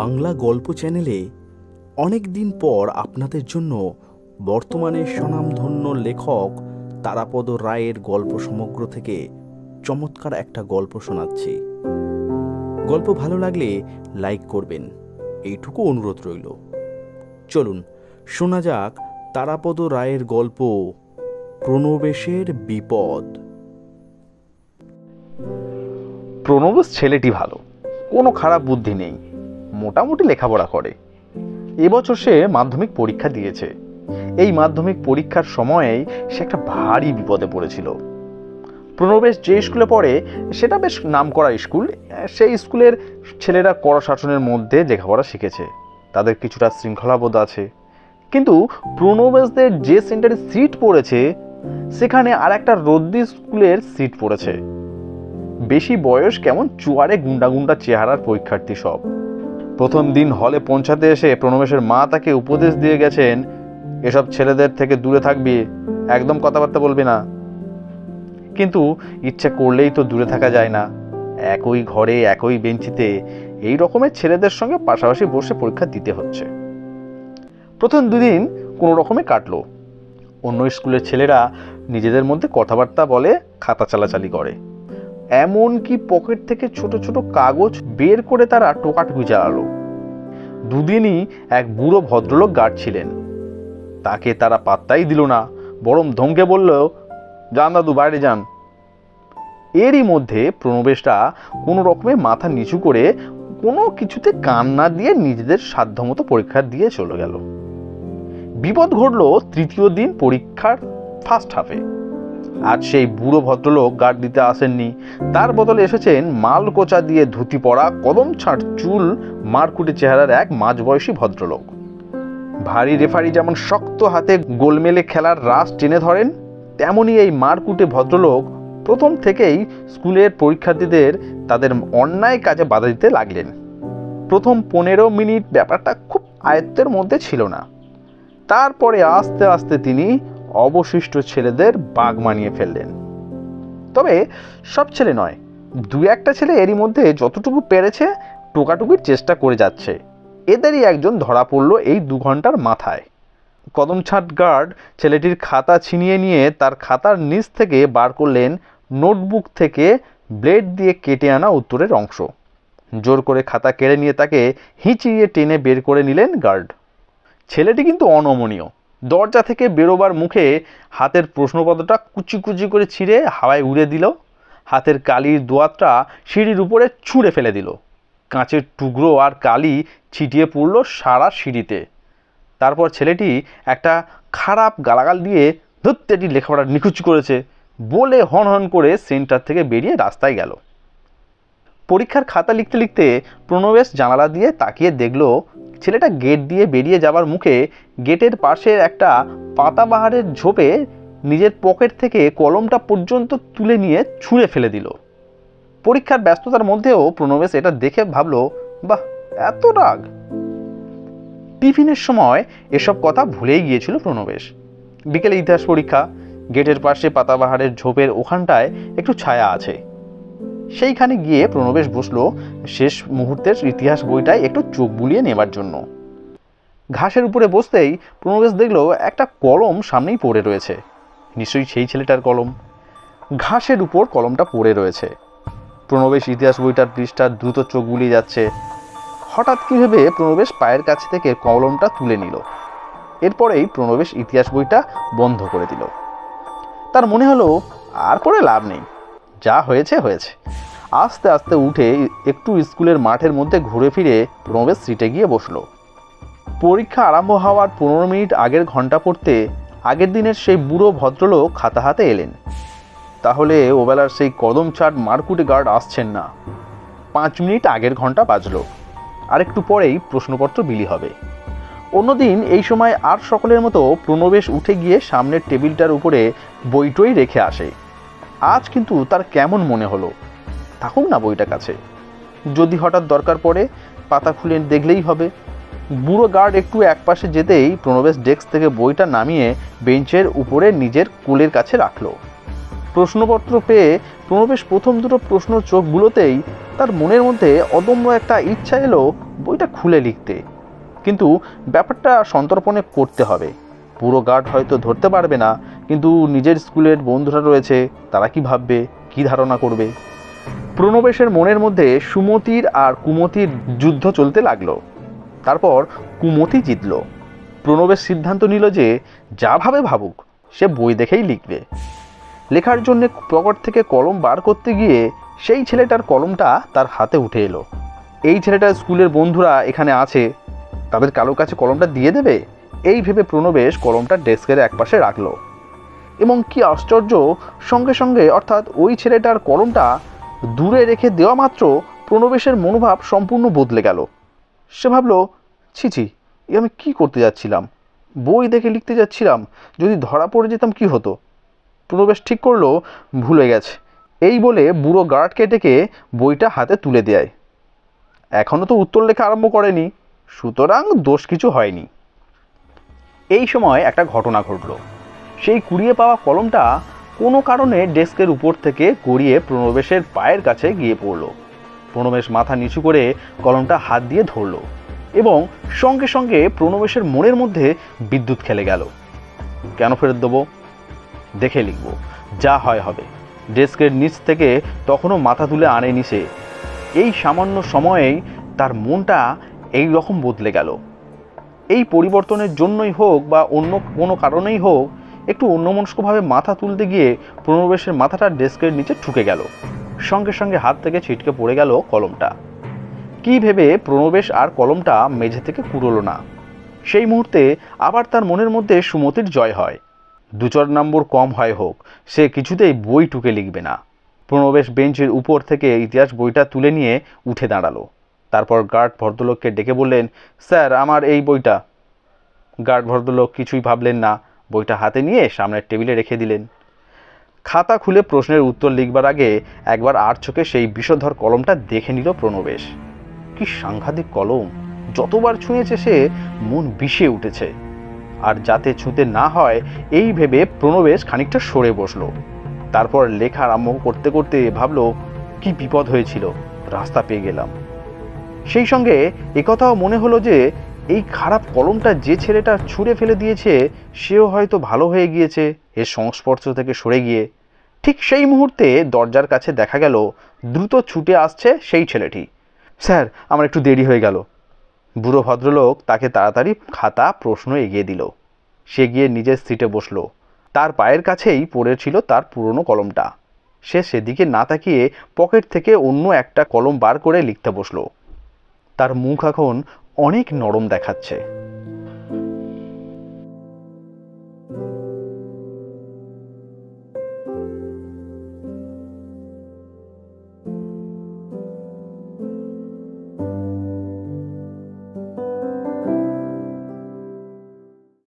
বাংলা গল্প চ্যানেলে অনেক দিন পর আপনাদের জন্য বর্তমানে স্বনামধন্য লেখক তারাপদ রায়ের গল্প সমগ্র থেকে চমৎকার একটা গল্প শোনাচ্ছি। গল্প ভালো লাগলে লাইক করবেন, এইটুকু অনুরোধ রইল। চলুন শোনা যাক তারাপদ রায়ের গল্প প্রণবেশের বিপদ। প্রণবেশ ছেলেটি ভালো, কোনো খারাপ বুদ্ধি নেই, মোটামুটি লেখাপড়া করে। এবছর সে মাধ্যমিক পরীক্ষা দিয়েছে। এই মাধ্যমিক পরীক্ষার সময়েই সে একটা ভারী বিপদে পড়েছিল। প্রণবেশ যে স্কুলে পড়ে সেটা বেশ নামকরা স্কুল। সেই স্কুলের ছেলেরা কড়া শাসনের মধ্যে লেখাপড়া শিখেছে, তাদের কিছুটা শৃঙ্খলাবোধ আছে। কিন্তু প্রণবেশদের যে সেন্টারে সিট পড়েছে সেখানে আর একটা রদ্দি স্কুলের সিট পড়েছে। বেশি বয়স, কেমন চুয়ারে গুন্ডা গুন্ডা চেহারার পরীক্ষার্থী সব। প্রথম দিন হলে পৌঁছাতে এসে প্রণবেশের মা তাকে উপদেশ দিয়ে গেছেন, এসব ছেলেদের থেকে দূরে থাকবি, একদম কথাবার্তা বলবি না। কিন্তু ইচ্ছে করলেই তো দূরে থাকা যায় না। একই ঘরে একই বেঞ্চিতে এই রকমের ছেলেদের সঙ্গে পাশাপাশি বসে পরীক্ষা দিতে হচ্ছে। প্রথম দুদিন কোনো রকমে কাটলো। অন্য স্কুলের ছেলেরা নিজেদের মধ্যে কথাবার্তা বলে, খাতা চালাচালি করে, এমনকি পকেট থেকে ছোট ছোট কাগজ বের করে তারা টোকাটুকি চালালো। দুদিনই এক বুড়ো ভদ্রলোক গার্ড ছিলেন, তাকে তারা পাত্তাই দিল না, বরং ধমকে বলল, যান দাদু, বাইরে যান। এরই মধ্যে প্রণবেশটা কোনো রকমে মাথা নিচু করে কোনো কিছুতে কান না দিয়ে নিজেদের সাধ্যমতো পরীক্ষা দিয়ে চলে গেল। বিপদ ঘটল তৃতীয় দিন পরীক্ষার ফার্স্ট হাফে। আজ সেই বুড়ো ভদ্রলোক গার্ড দিতে আসেননি, তার বদলে এসেছেন মালকোচা দিয়ে ধুতি পরা, কদম ছাঁট চুল, মারকুটে চেহারার এক মাঝবয়সী ভদ্রলোক। ভারী রেফারি যেমন শক্ত হাতে গোলমেলে খেলার রাস টেনে ধরেন, তেমনি এই মারকুটে ভদ্রলোক প্রথম থেকেই স্কুলের পরীক্ষার্থীদের তাদের অন্যায় কাজে বাধা দিতে লাগলেন। প্রথম 15 মিনিট ব্যাপারটা খুব আয়ত্তের মধ্যে ছিল না। তারপরে আস্তে আস্তে তিনি অবশিষ্ট ছেলেদের বাগ মানিয়ে ফেললেন। তবে সব ছেলে নয়, দু একটা ছেলে এরই মধ্যে যতটুকু পেরেছে টোকাটুকির চেষ্টা করে যাচ্ছে। এদেরই একজন ধরা পড়ল এই 2 ঘন্টার মাথায়। কদমছাট গার্ড ছেলেটির খাতা ছিনিয়ে নিয়ে তার খাতার নিচ থেকে বার করলেন নোটবুক থেকে ব্লেড দিয়ে কেটে আনা উত্তরের অংশ। জোর করে খাতা কেড়ে নিয়ে তাকে হিঁচিয়ে টেনে বের করে নিলেন গার্ড। ছেলেটি কিন্তু অনমনীয়। দরজা থেকে বেরোবার মুখে হাতের প্রশ্নপত্রটা কুচি কুচি করে ছিঁড়ে হাওয়ায় উড়ে দিল। হাতের কালির দোয়াতটা সিঁড়ির উপরে ছুঁড়ে ফেলে দিল। কাঁচের টুকরো আর কালি ছিটিয়ে পড়ল সারা সিঁড়িতে। তারপর ছেলেটি একটা খারাপ গালাগাল দিয়ে, ধুত্তেটি লেখাপড়া নিখুঁত করেছে বলে হন হন করে সেন্টার থেকে বেরিয়ে রাস্তায় গেল। পরীক্ষার খাতা লিখতে লিখতে প্রণবেশ জানালা দিয়ে তাকিয়ে দেখল ছেলেটা গেট দিয়ে বেরিয়ে যাবার মুখে গেটের পাশে একটা পাতাবাহারের ঝোপে নিজের পকেট থেকে কলমটা পর্যন্ত তুলে নিয়ে ছুঁড়ে ফেলে দিল। পরীক্ষার ব্যস্ততার মধ্যেও প্রণবেশ এটা দেখে ভাবল, বাহ, এত রাগ। টিফিনের সময় এসব কথা ভুলেই গিয়েছিল প্রণবেশ। বিকেলে ইতিহাস পরীক্ষা। গেটের পাশে পাতাবাহারের ঝোপের ওখানটায় একটু ছায়া আছে, সেইখানে গিয়ে প্রণবেশ বসলো শেষ মুহূর্তের ইতিহাস বইটায় একটু চোখ বুলিয়ে নেবার জন্য। ঘাসের উপরে বসতেই প্রণবেশ দেখলো একটা কলম সামনেই পড়ে রয়েছে। নিশ্চয়ই সেই ছেলেটার কলম। ঘাসের উপর কলমটা পড়ে রয়েছে। প্রণবেশ ইতিহাস বইটার পৃষ্ঠা দ্রুত চোখ বুলিয়ে যাচ্ছে। হঠাৎ কি ভেবে প্রণবেশ পায়ের কাছ থেকে কলমটা তুলে নিল। এরপরেই প্রণবেশ ইতিহাস বইটা বন্ধ করে দিল। তার মনে হলো আর পড়ে লাভ নেই, যা হয়েছে হয়েছে। আস্তে আস্তে উঠে একটু স্কুলের মাঠের মধ্যে ঘুরে ফিরে প্রণবেশ সিটে গিয়ে বসলো। পরীক্ষা আরম্ভ হওয়ার 15 মিনিট আগের ঘন্টা পড়তে আগের দিনের সেই বুড়ো ভদ্রলোক খাতা হাতে এলেন। তাহলে ওবেলার সেই কদমছাট মারকুটে গার্ড আসছেন না। 5 মিনিট আগের ঘন্টা বাজলো। আরেকটু পরেই প্রশ্নপত্র বিলি হবে। অন্যদিন এই সময় আর সকলের মতো প্রণবেশ উঠে গিয়ে সামনের টেবিলটার উপরে বইটই রেখে আসে। আজ কিন্তু তার কেমন মনে হলো, থাকুক না বইটা কাছে, যদি হঠাৎ দরকার পড়ে পাতা খুলে দেখলেই হবে। বুড়ো গার্ড একটু একপাশে যেতেই প্রণবেশ ডেস্ক থেকে বইটা নামিয়ে বেঞ্চের উপরে নিজের কোলের কাছে রাখলো। প্রশ্নপত্র পেয়ে প্রণবেশ প্রথম দুটো প্রশ্ন চোখ বুলোতেই তার মনের মধ্যে অদম্য একটা ইচ্ছা এলো বইটা খুলে লিখতে। কিন্তু ব্যাপারটা সন্তর্পণে করতে হবে। পুরো গার্ড হয়তো ধরতে পারবে না, কিন্তু নিজের স্কুলের বন্ধুরা রয়েছে, তারা কি ভাববে, কি ধারণা করবে। প্রণবেশের মনের মধ্যে সুমতির আর কুমতির যুদ্ধ চলতে লাগলো। তারপর কুমতি জিতল। প্রণবেশ সিদ্ধান্ত নিল যে যা ভাবে ভাবুক, সে বই দেখেই লিখবে। লেখার জন্য পকেট থেকে কলম বার করতে গিয়ে সেই ছেলেটার কলমটা তার হাতে উঠে এলো। এই ছেলেটার স্কুলের বন্ধুরা এখানে আছে, তাদের কারো কাছে কলমটা দিয়ে দেবে, এই ভেবে প্রণবেশ কলমটা ডেস্কের একপাশে রাখলো। এবং কি আশ্চর্য, সঙ্গে সঙ্গে অর্থাৎ ওই ছেলেটার কলমটা দূরে রেখে দেওয়া মাত্র প্রণবেশের মনোভাব সম্পূর্ণ বদলে গেল। সে ভাবল, ছি, আমি কি করতে যাচ্ছিলাম, বই দেখে লিখতে যাচ্ছিলাম, যদি ধরা পড়ে যেতাম কি হতো। প্রণবেশ ঠিক করলো ভুলে গেছে। এই বলে বুড়ো গার্ডকে ডেকে বইটা হাতে তুলে দেয়। এখনও তো উত্তর লেখা আরম্ভ করেনি, সুতরাং দোষ কিছু হয়নি। এই সময় একটা ঘটনা ঘটল। সেই কুড়িয়ে পাওয়া কলমটা কোনো কারণে ডেস্কের উপর থেকে গড়িয়ে প্রণবেশের পায়ের কাছে গিয়ে পড়ল। প্রণবেশ মাথা নিচু করে কলমটা হাত দিয়ে ধরল এবং সঙ্গে সঙ্গে প্রণবেশের মনের মধ্যে বিদ্যুৎ খেলে গেল। কেন ফেরত দেবো, দেখে লিখব, যা হয় হবে। ডেস্কের নিচ থেকে তখনও মাথা তুলে আনেনি সে। এই সামান্য সময়েই তার মনটা এই রকম বদলে গেল। এই পরিবর্তনের জন্যই হোক বা অন্য কোনো কারণেই হোক, একটু অন্যমনস্কভাবে মাথা তুলতে গিয়ে প্রণবেশের মাথাটা ডেস্কের নিচে ঠুকে গেল। সঙ্গে সঙ্গে হাত থেকে ছিটকে পড়ে গেল কলমটা। কি ভেবে প্রণবেশ আর কলমটা মেঝে থেকে কুড়োলো না। সেই মুহূর্তে আবার তার মনের মধ্যে সুমতির জয় হয়। 2-4 নম্বর কম হয় হোক, সে কিছুতেই বই টুকে লিখবে না। প্রণবেশ বেঞ্চের উপর থেকে ইতিহাস বইটা তুলে নিয়ে উঠে দাঁড়ালো। তারপর গার্ড ভদ্রলোককে ডেকে বললেন, স্যার, আমার এই বইটা। গার্ড ভদ্রলোক কিছুই ভাবলেন না, বইটা হাতে নিয়ে সামনের টেবিলে রেখে দিলেন। খাতা খুলে প্রশ্নের উত্তর লিখবার আগে একবার আর চোখে সেই বিষধর কলমটা দেখে নিল প্রণবেশ। কি সাংঘাতিক কলম! যতবার ছুঁয়েছে সে মন বিষে উঠেছে। আর যাতে ছুঁতে না হয় এই ভেবে প্রণবেশ খানিকটা সরে বসলো। তারপর লেখা আরম্ভ করতে করতে ভাবলো, কি বিপদ হয়েছিল, রাস্তা পেয়ে গেলাম। সেই সঙ্গে একথাও মনে হলো যে এই খারাপ কলমটা যে ছেলেটা ছুঁড়ে ফেলে দিয়েছে সেও হয়তো ভালো হয়ে গিয়েছে এর সংস্পর্শ থেকে সরে গিয়ে। ঠিক সেই মুহূর্তে দরজার কাছে দেখা গেল দ্রুত ছুটে আসছে সেই ছেলেটি। স্যার, আমার একটু দেরি হয়ে গেল। বুড়ো ভদ্রলোক তাকে তাড়াতাড়ি খাতা প্রশ্ন এগিয়ে দিল। সে গিয়ে নিজের সিটে বসল। তার পায়ের কাছেই পড়েছিল তার পুরনো কলমটা। সে সেদিকে না তাকিয়ে পকেট থেকে অন্য একটা কলম বার করে লিখতে বসল। তার মুখ এখন অনেক নরম দেখাচ্ছে।